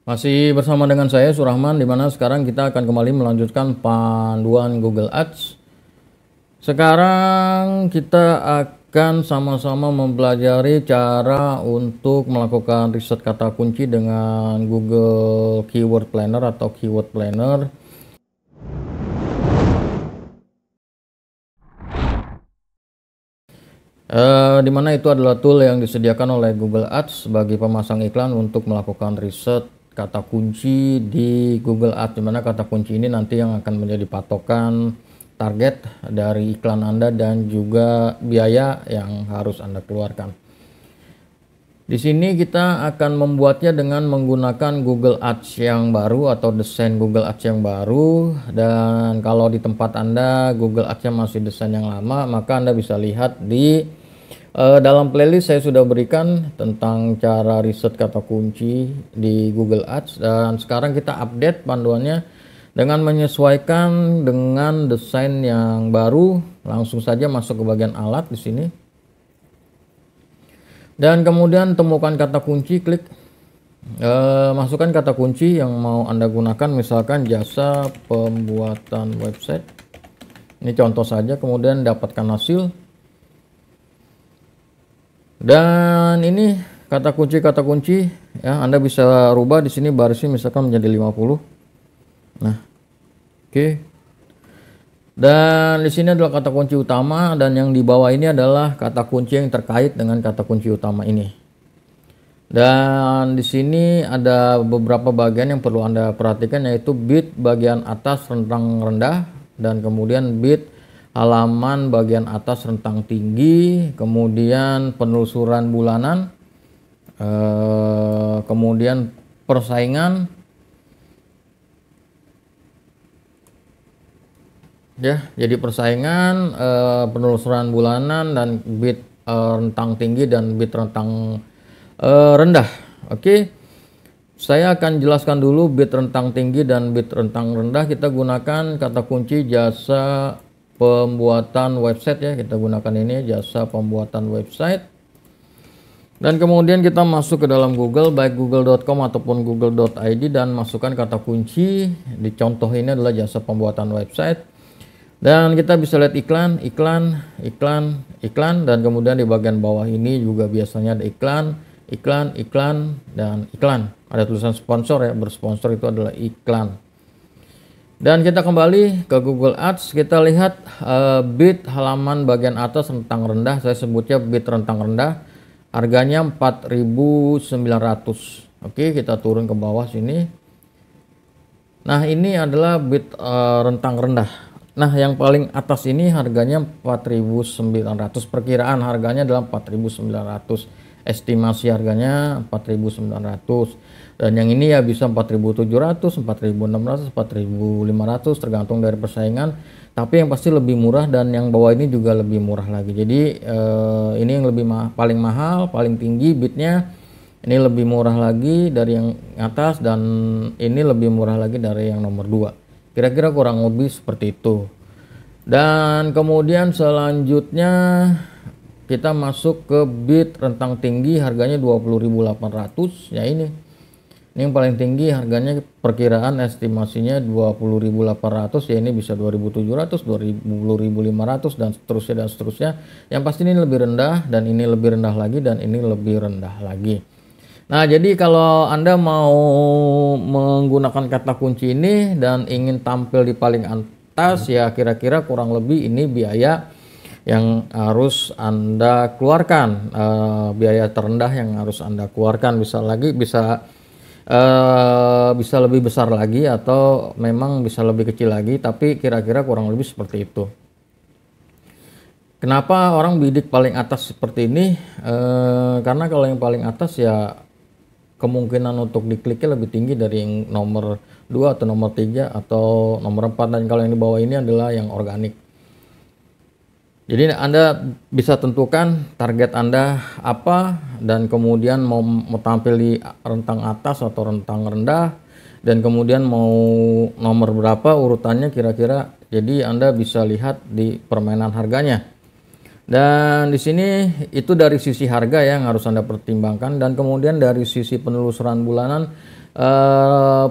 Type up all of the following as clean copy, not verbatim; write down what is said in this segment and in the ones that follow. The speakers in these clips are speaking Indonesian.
Masih bersama dengan saya Surahman, di mana sekarang kita akan kembali melanjutkan panduan Google Ads. Sekarang kita akan sama-sama mempelajari cara untuk melakukan riset kata kunci dengan Google Keyword Planner atau Keyword Planner. Di mana itu adalah tool yang disediakan oleh Google Ads bagi pemasang iklan untuk melakukan riset kata kunci di Google Ads, di mana kata kunci ini nanti yang akan menjadi patokan target dari iklan Anda dan juga biaya yang harus Anda keluarkan. Di sini kita akan membuatnya dengan menggunakan Google Ads yang baru atau desain Google Ads yang baru, dan kalau di tempat Anda Google Ads-nya masih desain yang lama, maka Anda bisa lihat di dalam playlist saya sudah berikan tentang cara riset kata kunci di Google Ads, dan sekarang kita update panduannya dengan menyesuaikan dengan desain yang baru. Langsung saja masuk ke bagian alat di sini. Dan kemudian temukan kata kunci, klik masukkan kata kunci yang mau Anda gunakan, misalkan jasa pembuatan website. Ini contoh saja, kemudian dapatkan hasil. Dan ini kata kunci ya, Anda bisa rubah di sini barisnya misalkan menjadi 50. Nah, oke. Dan di sini adalah kata kunci utama, dan yang di bawah ini adalah kata kunci yang terkait dengan kata kunci utama ini. Dan di sini ada beberapa bagian yang perlu Anda perhatikan, yaitu bit bagian atas rentang rendah, dan kemudian bit halaman bagian atas rentang tinggi, kemudian penelusuran bulanan, kemudian persaingan, ya, jadi persaingan, penelusuran bulanan, dan bit rentang tinggi dan bit rentang rendah. Oke, saya akan jelaskan dulu bit rentang tinggi dan bit rentang rendah. Kita gunakan kata kunci jasa pembuatan website, ya, kita gunakan ini jasa pembuatan website. Dan kemudian kita masuk ke dalam Google, baik google.com ataupun google.id, dan masukkan kata kunci. Di contoh ini adalah jasa pembuatan website. Dan kita bisa lihat iklan, dan kemudian di bagian bawah ini juga biasanya ada iklan, dan iklan. Ada tulisan sponsor, ya, bersponsor itu adalah iklan. Dan kita kembali ke Google Ads, kita lihat bit halaman bagian atas rentang rendah, saya sebutnya bit rentang rendah, harganya 4.900. Oke, kita turun ke bawah sini. Nah, ini adalah bit rentang rendah. Nah, yang paling atas ini harganya 4.900, perkiraan harganya adalah 4.900, estimasi harganya 4.900. Dan yang ini ya bisa 4.700, 4.600, 4.500 tergantung dari persaingan, tapi yang pasti lebih murah, dan yang bawah ini juga lebih murah lagi. Jadi ini yang paling mahal, paling tinggi bitnya, ini lebih murah lagi dari yang atas, dan ini lebih murah lagi dari yang nomor 2. Kira-kira kurang lebih seperti itu. Dan kemudian selanjutnya kita masuk ke bit rentang tinggi, harganya 20.800, ya ini yang paling tinggi, harganya perkiraan estimasinya 20.800, ya ini bisa 2.700, 20.500, dan seterusnya. Yang pasti ini lebih rendah, dan ini lebih rendah lagi, dan ini lebih rendah lagi. Nah, jadi kalau Anda mau menggunakan kata kunci ini dan ingin tampil di paling atas, ya kira-kira kurang lebih ini biaya yang harus Anda keluarkan, biaya terendah yang harus Anda keluarkan. Bisa lebih besar lagi, atau memang bisa lebih kecil lagi, tapi kira-kira kurang lebih seperti itu. Kenapa orang bidik paling atas seperti ini? Karena kalau yang paling atas, ya kemungkinan untuk dikliknya lebih tinggi dari yang nomor 2 atau nomor 3 atau nomor 4, dan kalau yang di bawah ini adalah yang organik. Jadi Anda bisa tentukan target Anda apa, dan kemudian mau tampil di rentang atas atau rentang rendah, dan kemudian mau nomor berapa urutannya kira-kira. Jadi Anda bisa lihat di permainan harganya. Dan di sini itu dari sisi harga yang harus Anda pertimbangkan, dan kemudian dari sisi penelusuran bulanan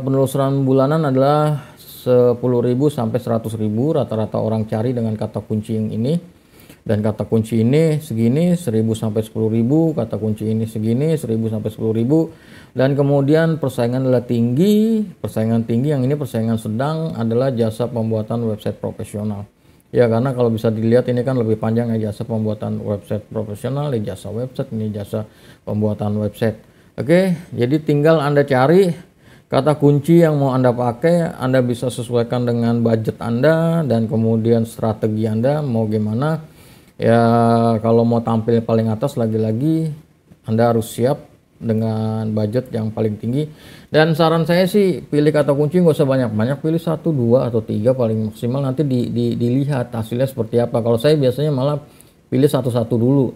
Penelusuran bulanan adalah 10.000 sampai 100.000 rata-rata orang cari dengan kata kunci yang ini. Dan kata kunci ini segini 1.000 sampai 10.000, kata kunci ini segini 1.000 sampai 10.000. Dan kemudian persaingan adalah tinggi, persaingan tinggi yang ini persaingan sedang adalah jasa pembuatan website profesional. Ya, karena kalau bisa dilihat ini kan lebih panjang ya, jasa pembuatan website profesional, ini jasa website, ini jasa pembuatan website. Oke, jadi tinggal Anda cari kata kunci yang mau Anda pakai. Anda bisa sesuaikan dengan budget Anda dan kemudian strategi Anda mau gimana. Ya, kalau mau tampil paling atas lagi-lagi Anda harus siap dengan budget yang paling tinggi. Dan saran saya sih pilih kata kunci nggak usah banyak-banyak, pilih 1, 2 atau 3 paling maksimal, nanti dilihat hasilnya seperti apa. Kalau saya biasanya malah pilih satu-satu dulu.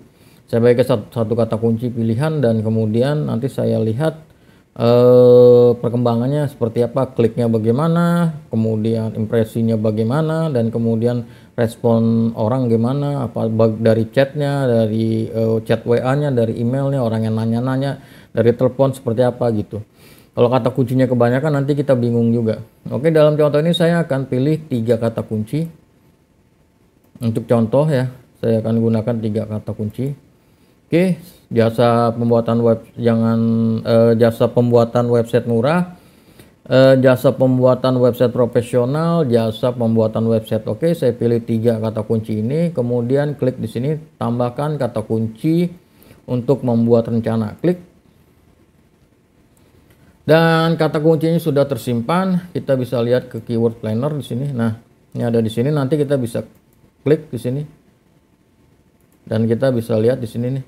Saya pakai satu kata kunci pilihan dan kemudian nanti saya lihat perkembangannya seperti apa, kliknya bagaimana, kemudian impresinya bagaimana, dan kemudian respon orang gimana, apa dari chatnya, dari chat WA-nya, dari emailnya, orang yang nanya-nanya, dari telepon seperti apa gitu. Kalau kata kuncinya kebanyakan nanti kita bingung juga. Oke, dalam contoh ini saya akan pilih 3 kata kunci. Untuk contoh ya, saya akan gunakan 3 kata kunci. Oke, jasa pembuatan jasa pembuatan website murah, jasa pembuatan website profesional, jasa pembuatan website. Oke, saya pilih 3 kata kunci ini, kemudian klik di sini, tambahkan kata kunci untuk membuat rencana. Klik. Dan kata kuncinya sudah tersimpan, kita bisa lihat ke keyword planner di sini. Nah, ini ada di sini, nanti kita bisa klik di sini. Dan kita bisa lihat di sini nih.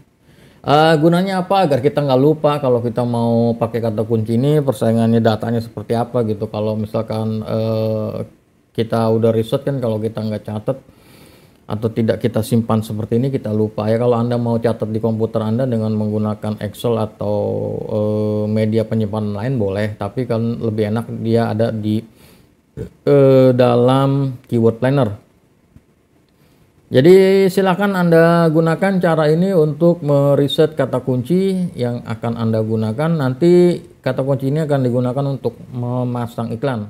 Gunanya apa? Agar kita nggak lupa kalau kita mau pakai kata kunci ini, persaingannya datanya seperti apa gitu. Kalau misalkan kita udah riset kan, kalau kita nggak catat atau tidak kita simpan seperti ini, kita lupa ya. Kalau Anda mau catat di komputer Anda dengan menggunakan Excel atau media penyimpanan lain boleh, tapi kan lebih enak dia ada di dalam keyword planner. Jadi silakan Anda gunakan cara ini untuk meriset kata kunci yang akan Anda gunakan. Nanti kata kunci ini akan digunakan untuk memasang iklan.